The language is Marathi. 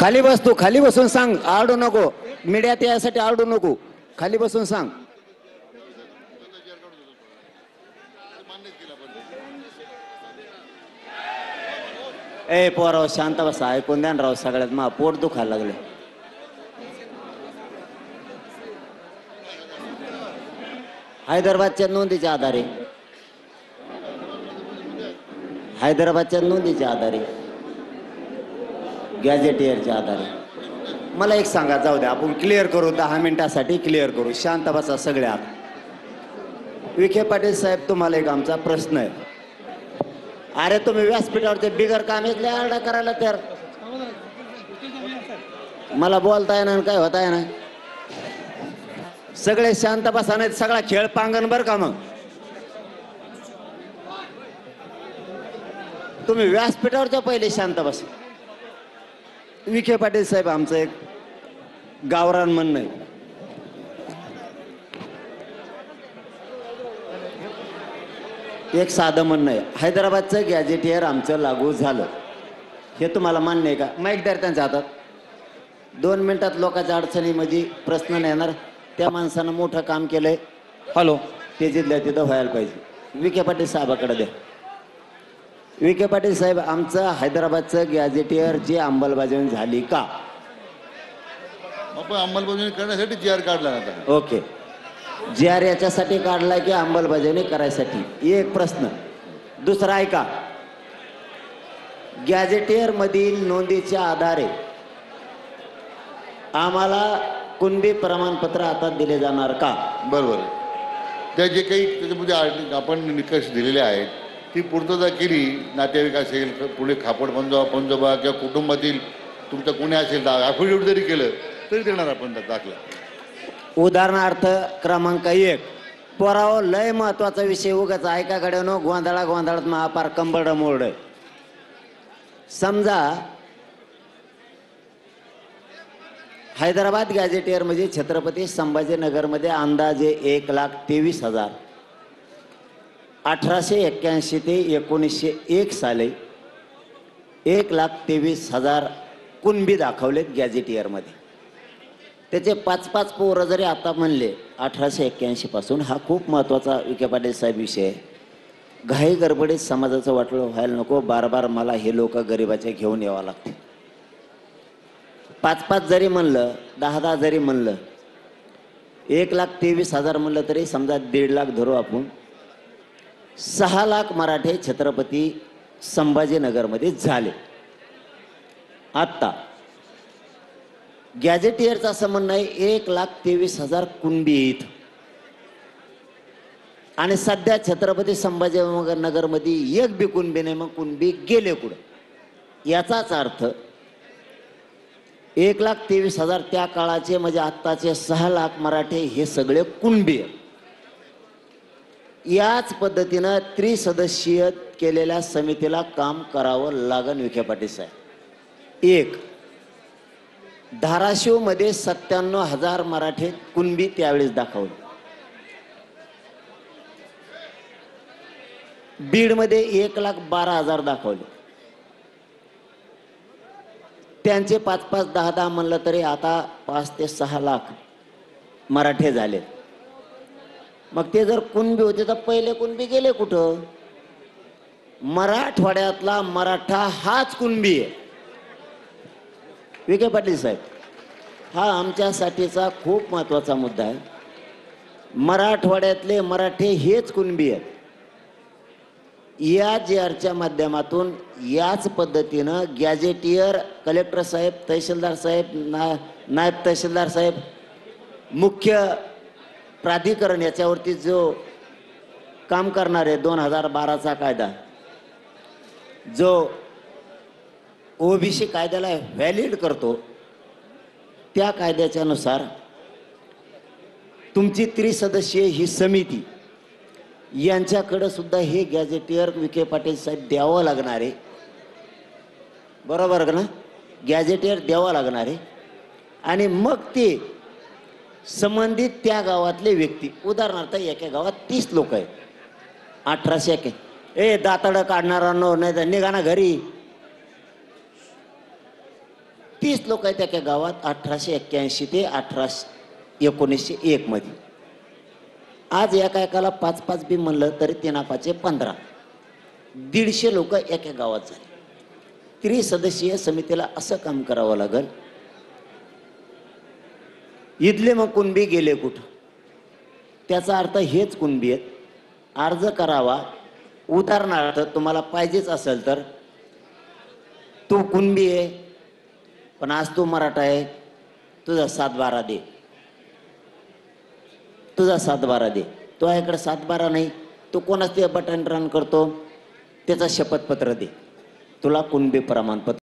खाली बस, तू खाली बसून सांग, आरडू नको. मीडियात यासाठी आरडू नको, खाली बसून सांग. ए पोराव शांत बसा, ऐकून द्या ना राव. सगळ्यात मा पोट दुखायला लागले. हैदराबादच्या नोंदीच्या आधारे, हैदराबादच्या नोंदीच्या आधारे, गॅजेटियरच्या आधारे. मला एक सांगा, जाऊ द्या, आपण क्लिअर करू, 10 मिनिटासाठी क्लिअर करू. शांत बसा सगळे आत. विखे पाटील साहेब, तुम्हाला एक आमचा प्रश्न आहे. अरे तुम्ही व्यासपीठावरचे बिगर कामेतले आरडा करायला तर मला बोलता येणार काय होता येणार. सगळे शांत बसा, नाही सगळा खेळ पांगण बर का. मग तुम्ही व्यासपीठावरच्या पहिले शांत बसा. विखे पाटील साहेब, आमचं एक गावरान म्हणणं आहे. एक साधं म्हणणं आहे, हैदराबादचं गॅजेटियर आमचं लागू झालं, हे तुम्हाला मान्य आहे का? माईक द्या त्यांच्या हातात. 2 मिनिटात लोकांच्या अडचणीमध्ये प्रश्न नाही येणार. त्या माणसानं मोठं काम केलंय. हॅलो, ते जिथल्या तिथं व्हायला पाहिजे. विखे पाटील साहेबाकडे द्या. विखे पाटील साहेब, आमचं हैदराबादचं गॅजेटियर जे अंमलबजावणी झाली का? आपण अंमलबजावणी करण्यासाठी GR काढला आता. ओके, GR याच्यासाठी काढलाय की अंमलबजावणी करायसाठी? एक प्रश्न. दुसरा ऐका, गॅजेटियर मधील नोंदीच्या आधारे आम्हाला कुणबी प्रमाणपत्र आता दिले जाणार का? बरोबर. त्या जे काही त्याच्यामध्ये आपण निकष दिलेले आहेत ती पूर्तता केली, नातेवाईक असेल, पुढे खापड पंजोबा किंवा कुटुंबातील तुमचं कोणी असेल, ॲफिडेव्हिट जरी केलं तरी देणार आपण दाखला. उदाहरणार्थ क्रमांक 1, पोराव लय महत्वाचा विषय, उगाच ऐकाकडे नो गोंधळात महापार कंबरड मोरड. समजा हैदराबाद गॅजेटियर मध्ये छत्रपती संभाजीनगरमध्ये अंदाजे 1,23,000 1881 ते 1901 साली 1,23,000 कुणबी दाखवलेत गॅजेटियरमध्ये. त्याचे 5-5 पोरं जरी आता म्हणले 1881 पासून, हा खूप महत्त्वाचा विखे पाटील साहेब विषय आहे. घाई गडबडीत समाजाचं वाटलं व्हायला नको. बार मला हे लोक गरिबाचे घेऊन यावं लागते. 5-5 जरी म्हणलं, 10-10 जरी म्हणलं, 1,23,000 म्हणलं तरी समजा 1.5 लाख धरू आपण. 6 लाख मराठे छत्रपती संभाजीनगरमध्ये झाले. आत्ता गॅजेटियरचं असं म्हणणं आहे 1,23,000 कुणबी आहेत. आणि सध्या छत्रपती संभाजीनगरमध्ये एक बी कुणबी नाही. मग कुणबी गेले कुठं? याचाच अर्थ 1,23,000 त्या काळाचे म्हणजे आत्ताचे 6 लाख मराठे हे सगळे कुणबी आहेत. याच पद्धतीनं त्रिसदस्यीय केलेल्या समितीला काम करावं लागन विखे पाटील साहेब. 1, धाराशिव मध्ये 97,000 मराठे कुणबी त्यावेळेस दाखवले. बीड मध्ये 1,12,000 दाखवले. त्यांचे 5-5, 10-10 म्हणलं तरी आता 5 ते 6 लाख मराठे झाले. मग ते जर कुणबी होते तर पहिले कुणबी गेले कुठं? मराठवाड्यातला मराठा हाच कुणबी आहे. विखे पाटील साहेब, हा आमच्यासाठीचा खूप महत्त्वाचा मुद्दा आहे. मराठवाड्यातले मराठे हेच कुणबी आहेत. या GRच्या माध्यमातून याच पद्धतीनं गॅजेटियर, कलेक्टर साहेब, तहसीलदार साहेब, नायब तहसीलदार साहेब, मुख्य प्राधिकरण याच्यावरती जो काम करणार आहे, 2012चा कायदा जो OBC कायद्याला व्हॅलिड करतो, त्या कायद्याच्या नुसार तुमची त्रिसदस्यीय ही समिती यांच्याकडे सुद्धा हे गॅजेटियर विखे पाटील साहेब द्यावं लागणार आहे. बरोबर ना? गॅजेटियर द्यावं लागणार आहे. आणि मग ते संबंधित त्या गावातले व्यक्ती, उदाहरणार्थ एका गावात 30 लोक आहेत, 1881, दाताडं काढणारा नो, नाही तर निघा ना घरी. 30 लोक आहेत एका गावात 1881 ते 1901 मध्ये. आज एका एकाला 5-5 बी म्हणलं तरी 3-5-15 150 लोक एका गावात झाले. 3 सदस्यीय समितीला असं काम करावं लागल. इथले मग कुणबी गेले कुठं? त्याचा अर्थ हेच कुणबी आहेत. अर्ज करावा. उदाहरणार्थ तुम्हाला पाहिजेच असेल तर तू कुणबी आहे पण आज तू मराठा आहे, तुझा 7-12 दे, तुझा 7-12 दे. तो याकडे 7-12 नाही, तो कोणाच ते बटन रन करतो त्याचा शपथपत्र दे, तुला कुणबी प्रमाणपत्र